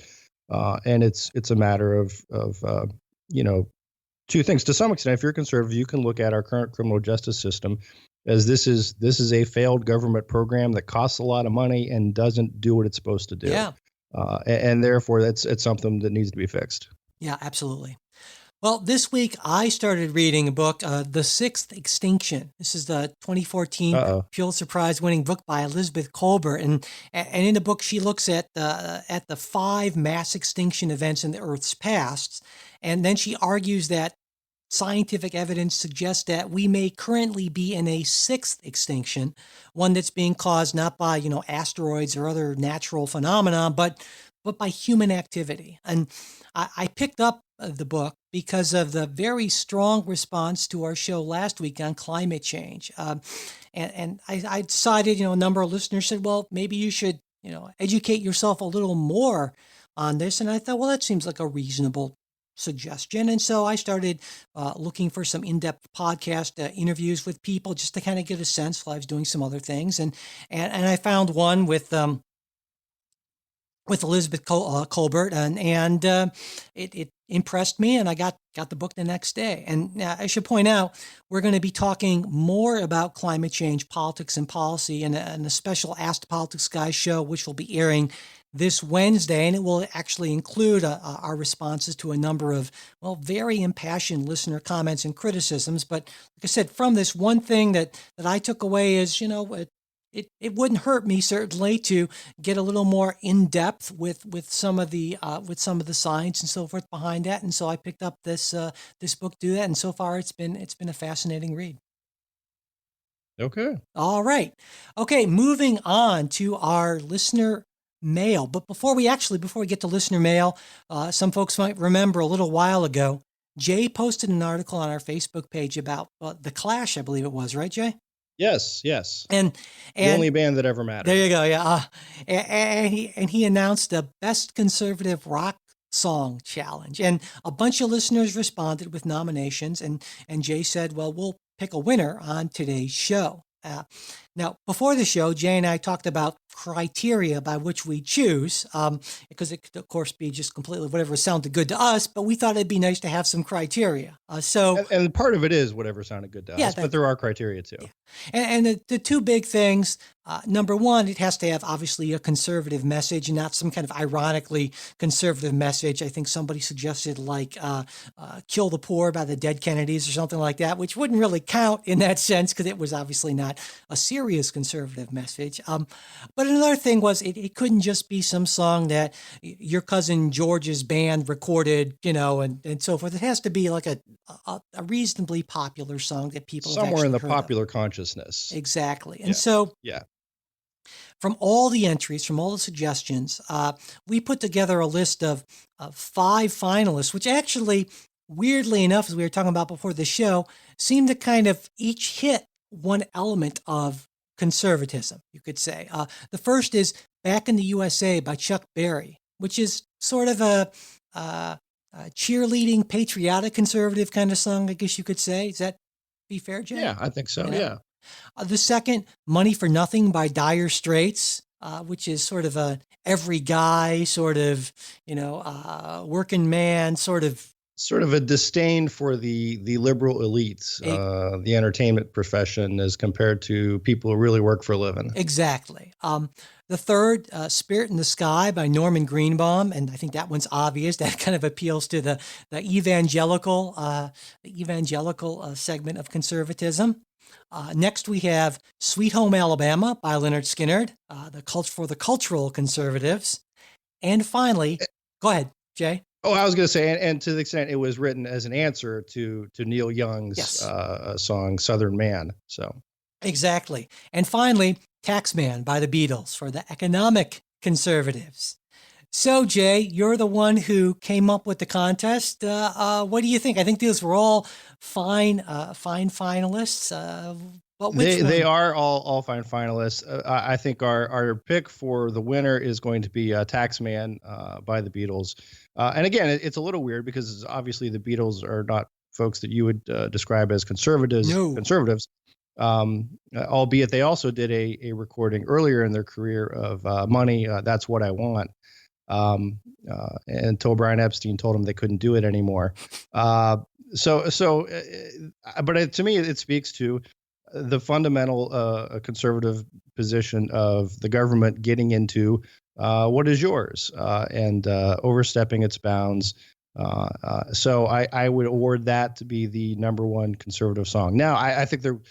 And it's a matter of two things. To some extent, if you're a conservative, you can look at our current criminal justice system as this is a failed government program that costs a lot of money and doesn't do what it's supposed to do. Yeah. And therefore, it's something that needs to be fixed. Yeah, absolutely. Well, this week I started reading a book, The Sixth Extinction. This is the 2014 Pulitzer Prize winning book by Elizabeth Kolbert. And in the book, she looks at the 5 mass extinction events in the Earth's past. And then she argues that scientific evidence suggests that we may currently be in a 6th extinction, one that's being caused not by, asteroids or other natural phenomena, but by human activity. And I picked up the book because of the very strong response to our show last week on climate change. And I decided, a number of listeners said, well, maybe you should, educate yourself a little more on this. And I thought, well, that seems like a reasonable suggestion. And so I started looking for some in-depth podcast interviews with people just to kind of get a sense while I was doing some other things. And I found one with Elizabeth Kolbert, and it impressed me, and I got the book the next day. And I should point out, we're going to be talking more about climate change, politics, and policy in a special Ask Politics Guys show, which will be airing this Wednesday, and it will actually include our responses to a number of, very impassioned listener comments and criticisms. But like I said, from this, one thing that I took away is, it wouldn't hurt me certainly to get a little more in depth with some of the science and so forth behind that, and so I picked up this book to do that, and so far it's been a fascinating read. Okay. All right. Okay, moving on to our listener mail. But before we get to listener mail, some folks might remember a little while ago, Jay posted an article on our Facebook page about The Clash, I believe it was, right, Jay? Yes. And the only band that ever mattered. There you go. Yeah. And he announced a best conservative rock song challenge, and a bunch of listeners responded with nominations. And Jay said, well, we'll pick a winner on today's show. Now, before the show, Jay and I talked about criteria by which we choose, because it could, of course, be just completely whatever sounded good to us, but we thought it'd be nice to have some criteria. And part of it is whatever sounded good to us, but there are criteria too. Yeah. And the two big things, number one, it has to have obviously a conservative message and not some kind of ironically conservative message. I think somebody suggested like Kill the Poor by the Dead Kennedys or something like that, which wouldn't really count in that sense because it was obviously not a serious conservative message. But another thing was it couldn't just be some song that your cousin George's band recorded, and so forth. It has to be like a reasonably popular song that people somewhere in the popular of. Consciousness. Exactly. And so from all the entries, from all the suggestions, we put together a list of 5 finalists, which actually, weirdly enough, as we were talking about before the show, seemed to kind of each hit one element of conservatism, you could say. The first is Back in the USA by Chuck Berry, which is sort of a cheerleading, patriotic, conservative kind of song, I guess you could say. Is that be fair, Jay? Yeah, I think so, yeah. The second, Money for Nothing by Dire Straits, which is sort of a every guy, sort of, working man, sort of sort of a disdain for the liberal elites, A, the entertainment profession, as compared to people who really work for a living. exactly. The third, Spirit in the Sky by Norman Greenbaum, and I think that one's obvious. That kind of appeals to the evangelical segment of conservatism. Next, we have Sweet Home Alabama by Leonard Skinner, for the cultural conservatives. And finally, go ahead, Jay. Oh, I was going to say, and to the extent it was written as an answer to Neil Young's Yes, song "Southern Man." So exactly. And finally, Taxman by the Beatles for the economic conservatives. So, Jay, you're the one who came up with the contest. What do you think? I think these were all fine finalists. But which they one? are all fine finalists. I think our pick for the winner is going to be "Taxman" by the Beatles. And again, it's a little weird because obviously the Beatles are not folks that you would describe as conservatives. No. Conservatives, albeit they also did a recording earlier in their career of "Money." That's what I want. Until Brian Epstein told them they couldn't do it anymore. But to me, it speaks to the fundamental conservative position of the government getting into what is yours and overstepping its bounds. So I would award that to be the number one conservative song. Now, I think they're.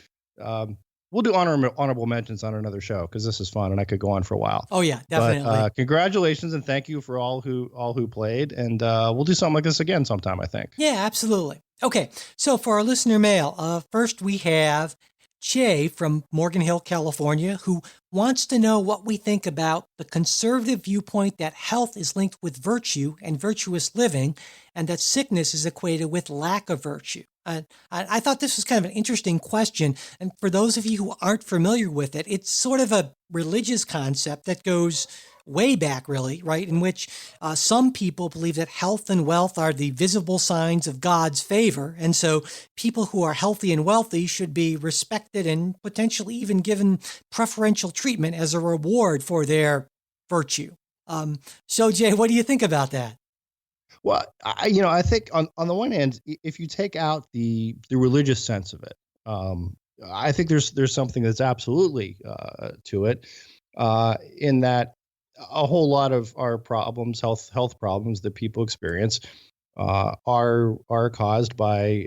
We'll do honorable mentions on another show because this is fun and I could go on for a while. Oh yeah, But definitely. congratulations and thank you for all who played, and we'll do something like this again sometime, I think. Yeah, absolutely. Okay, so for our listener mail, first we have Jay from Morgan Hill, California, who wants to know what we think about the conservative viewpoint that health is linked with virtue and virtuous living, and that sickness is equated with lack of virtue. I thought this was kind of an interesting question. And for those of you who aren't familiar with it, it's sort of a religious concept that goes way back, really, right? In which some people believe that health and wealth are the visible signs of God's favor. And so people who are healthy and wealthy should be respected and potentially even given preferential treatment as a reward for their virtue. So, Jay, what do you think about that? Well, I think on the one hand, if you take out the religious sense of it, I think there's something that's absolutely to it, in that a whole lot of our problems, health problems that people experience, are caused by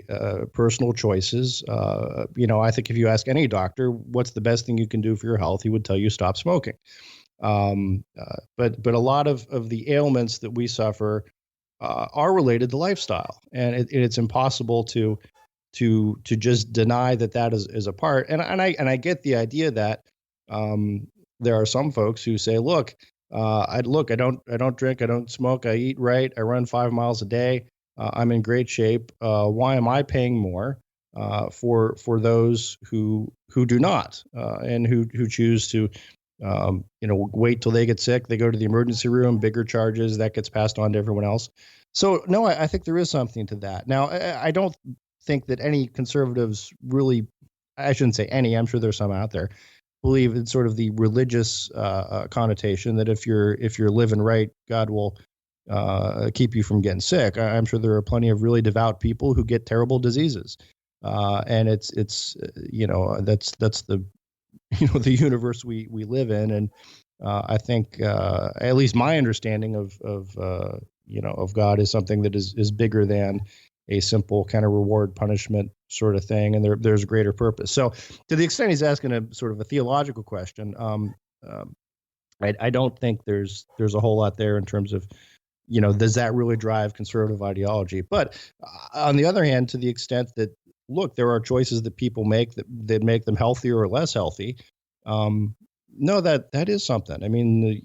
personal choices. I think if you ask any doctor, what's the best thing you can do for your health, he would tell you stop smoking. But a lot of the ailments that we suffer are related to lifestyle, and it's impossible to just deny that is a part. And I get the idea that there are some folks who say, look, I don't drink, I don't smoke, I eat right, I run 5 miles a day, I'm in great shape. Why am I paying more for those who do not and who choose to wait till they get sick, they go to the emergency room, bigger charges, that gets passed on to everyone else. So, no, I think there is something to that. Now, I don't think that any conservatives really, I shouldn't say any, I'm sure there's some out there, believe in sort of the religious connotation that if you're living right, God will keep you from getting sick. I'm sure there are plenty of really devout people who get terrible diseases. And it's that's the the universe we live in, and I think at least my understanding of God is something that is bigger than a simple kind of reward punishment sort of thing, and there's a greater purpose. So to the extent he's asking a sort of a theological question, I don't think there's a whole lot there in terms of does that really drive conservative ideology. But on the other hand, to the extent that, look, there are choices that people make that make them healthier or less healthy. No, that is something. I mean,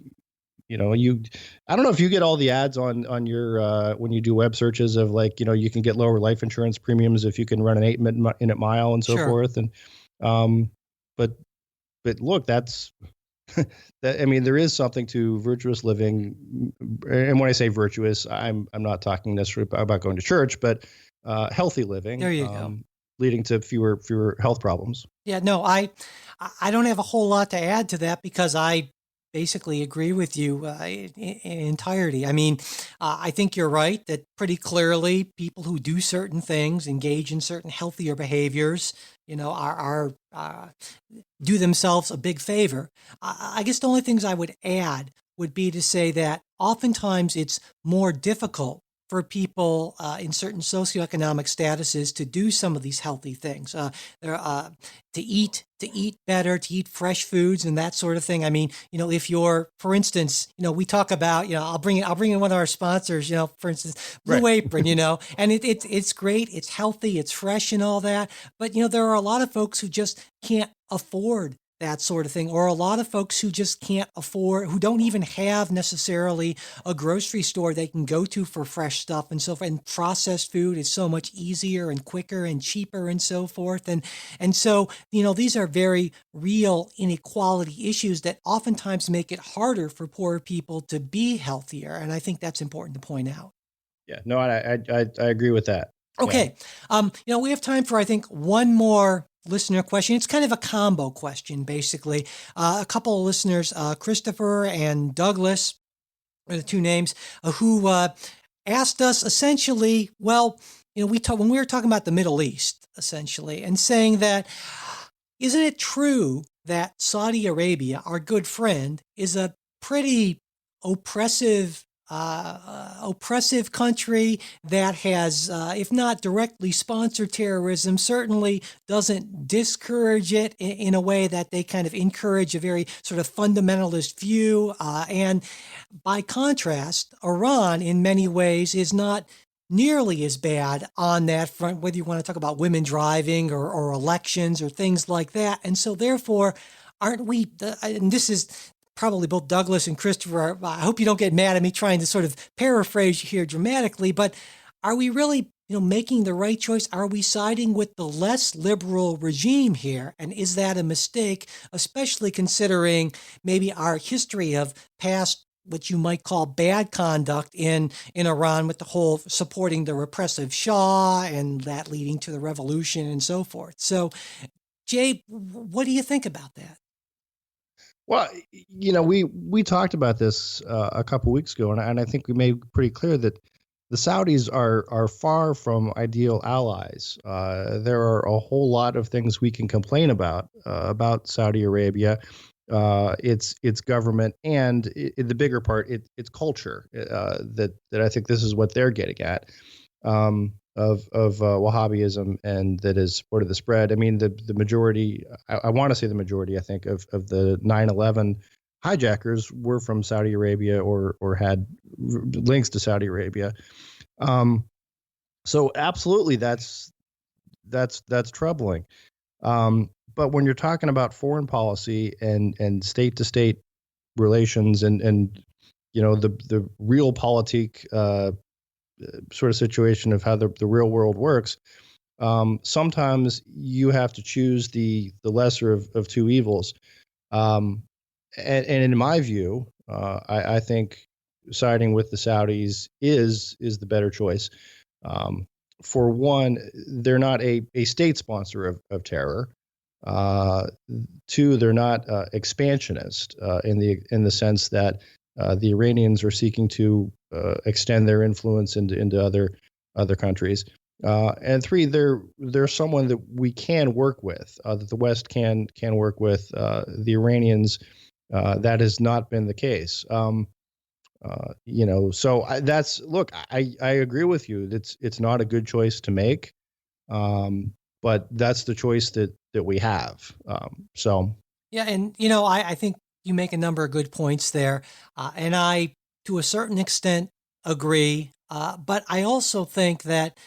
I don't know if you get all the ads on your when you do web searches of, like, you can get lower life insurance premiums if you can run an 8-minute mile and so Sure. forth. And but look, that's that. I mean, there is something to virtuous living, and when I say virtuous, I'm not talking necessarily about going to church, but healthy living, There you go. leading to fewer health problems. Yeah, no, I don't have a whole lot to add to that because I basically agree with you in entirety. I mean, I think you're right that pretty clearly people who do certain things, engage in certain healthier behaviors, are do themselves a big favor. I guess the only things I would add would be to say that oftentimes it's more difficult for people in certain socioeconomic statuses to do some of these healthy things. To eat better, to eat fresh foods and that sort of thing. I mean, if you're, for instance, we talk about, I'll bring in one of our sponsors, for instance, Blue Right. Apron, and it's great, it's healthy, it's fresh and all that. But, there are a lot of folks who just can't afford that sort of thing, or a lot of folks who just can't afford, who don't even have necessarily a grocery store they can go to for fresh stuff and so forth. And processed food is so much easier and quicker and cheaper and so forth. And so, these are very real inequality issues that oftentimes make it harder for poor people to be healthier. And I think that's important to point out. Yeah. No, I agree with that. Yeah. Okay. We have time for, I think, one more listener question. It's kind of a combo question, basically. A couple of listeners, Christopher and Douglas, are the two names, who asked us essentially, well, when we were talking about the Middle East, essentially, and saying that, isn't it true that Saudi Arabia, our good friend, is a pretty oppressive oppressive country that has, if not directly sponsored terrorism, certainly doesn't discourage it in a way that they kind of encourage a very sort of fundamentalist view. And by contrast, Iran, in many ways, is not nearly as bad on that front, whether you want to talk about women driving or elections or things like that. And so therefore, aren't we, and this is probably both Douglas and Christopher, I hope you don't get mad at me trying to sort of paraphrase you here dramatically, but are we really, making the right choice? Are we siding with the less liberal regime here? And is that a mistake, especially considering maybe our history of past, what you might call bad conduct in Iran, with the whole supporting the repressive Shah and that leading to the revolution and so forth? So, Jay, what do you think about that? Well, we talked about this a couple weeks ago, and I think we made pretty clear that the Saudis are far from ideal allies. There are a whole lot of things we can complain about Saudi Arabia, its government, and the bigger part, its culture. That I think this is what they're getting at. Of Wahhabism, and that is part of the spread. I mean, the majority, I want to say the majority, I think, of the 9/11 hijackers were from Saudi Arabia or had links to Saudi Arabia. So absolutely, that's troubling. But when you're talking about foreign policy and state to state relations and the real politique sort of situation of how the real world works, sometimes you have to choose the lesser of two evils. And in my view, I think siding with the Saudis is the better choice. For one, they're not a state sponsor of terror. Two, they're not expansionist in the sense that the Iranians are seeking to extend their influence into other countries. And three, they're someone that we can work with, that the West can work with. The Iranians, that has not been the case. So I agree with you. It's not a good choice to make, but that's the choice that we have. Yeah, and I think you make a number of good points there, and I, to a certain extent, agree. But I also think that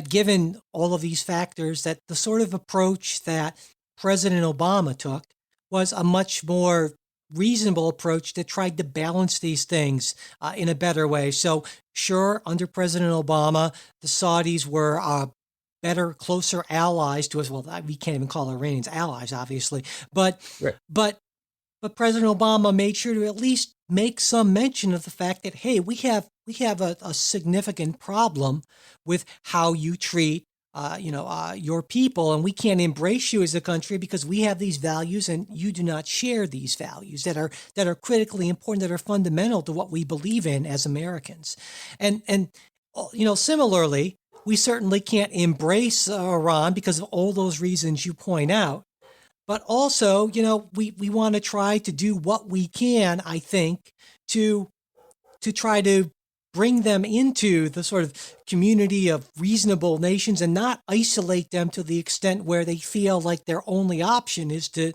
given all of these factors, that the sort of approach that President Obama took was a much more reasonable approach that tried to balance these things in a better way. So, sure, under President Obama, the Saudis were better, closer allies to us. Well, we can't even call Iranians allies, obviously, but Right. but President Obama made sure to at least make some mention of the fact that, hey, we have a significant problem with how you treat your people, and we can't embrace you as a country because we have these values and you do not share these values that are critically important, that are fundamental to what we believe in as Americans. And similarly, we certainly can't embrace Iran because of all those reasons you point out. But also, we want to try to do what we can, I think, to try to bring them into the sort of community of reasonable nations and not isolate them to the extent where they feel like their only option is to,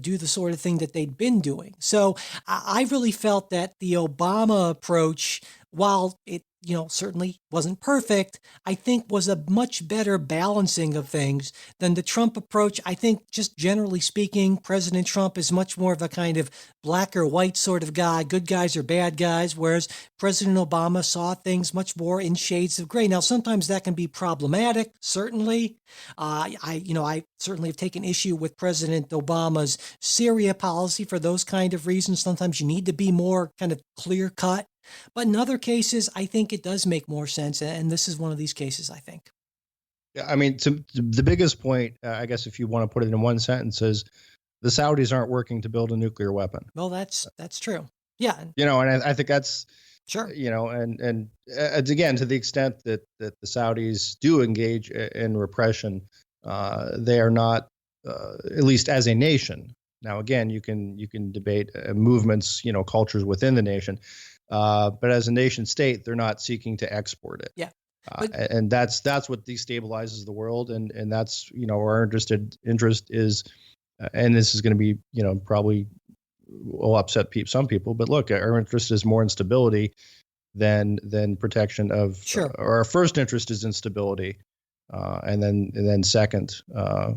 do the sort of thing that they'd been doing. So I really felt that the Obama approach, while it certainly wasn't perfect, I think was a much better balancing of things than the Trump approach. I think, just generally speaking, President Trump is much more of a kind of black or white sort of guy, good guys or bad guys, whereas President Obama saw things much more in shades of gray. Now, sometimes that can be problematic, certainly. I certainly have taken issue with President Obama's Syria policy for those kind of reasons. Sometimes you need to be more kind of clear cut. But in other cases, I think it does make more sense. And this is one of these cases, I think. Yeah, I mean, the biggest point, I guess, if you want to put it in one sentence, is the Saudis aren't working to build a nuclear weapon. Well, that's true. Yeah. And I think that's, sure. And again, to the extent that the Saudis do engage in repression, they are not, at least as a nation. Now, again, you can debate movements, cultures within the nation. But as a nation state, they're not seeking to export it. Yeah. And that's what destabilizes the world. And that's, our interest is, and this is going to be, probably will upset some people, but look, our interest is more in stability than protection of, sure. Or our first interest is in stability. And then second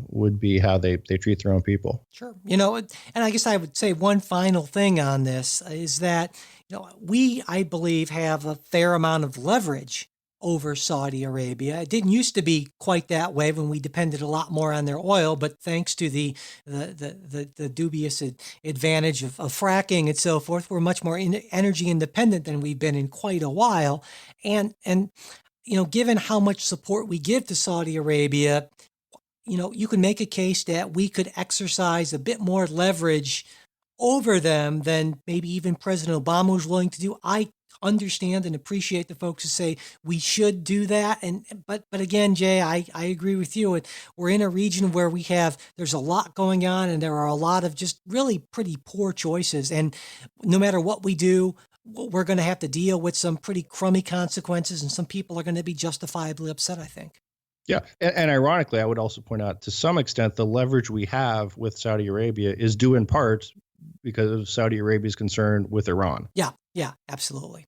would be how they treat their own people. Sure. And I guess I would say one final thing on this is that, we, I believe, have a fair amount of leverage over Saudi Arabia. It didn't used to be quite that way when we depended a lot more on their oil, but thanks to the dubious advantage of fracking and so forth, we're much more energy independent than we've been in quite a while. And given how much support we give to Saudi Arabia, you can make a case that we could exercise a bit more leverage over them than maybe even President Obama was willing to do. I understand and appreciate the folks who say we should do that. But again, Jay, I agree with you. We're in a region where there's a lot going on, and there are a lot of just really pretty poor choices. And no matter what we do, we're going to have to deal with some pretty crummy consequences, and some people are going to be justifiably upset, I think. Yeah. And ironically, I would also point out, to some extent, the leverage we have with Saudi Arabia is due in part because of Saudi Arabia's concern with Iran. Yeah, absolutely.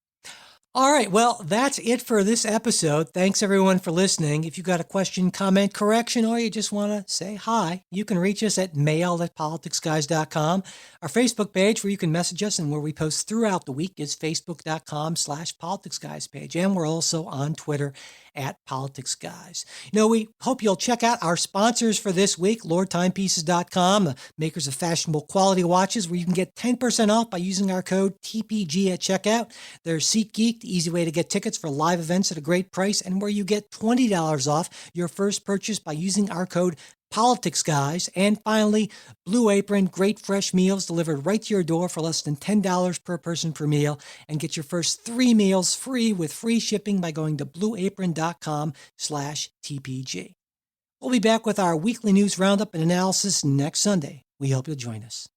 All right. Well, that's it for this episode. Thanks, everyone, for listening. If you've got a question, comment, correction, or you just want to say hi, you can reach us at mail@politicsguys.com. Our Facebook page, where you can message us and where we post throughout the week, is facebook.com/politicsguys page. And we're also on Twitter @politicsguys. We hope you'll check out our sponsors for this week, LordTimepieces.com, the makers of fashionable quality watches, where you can get 10% off by using our code TPG at checkout. There's SeatGeek, the easy way to get tickets for live events at a great price, and where you get $20 off your first purchase by using our code PoliticsGuys. And finally, Blue Apron, great fresh meals delivered right to your door for less than $10 per person per meal, and get your first 3 meals free with free shipping by going to blueapron.com/TPG. We'll be back with our weekly news roundup and analysis next Sunday. We hope you'll join us.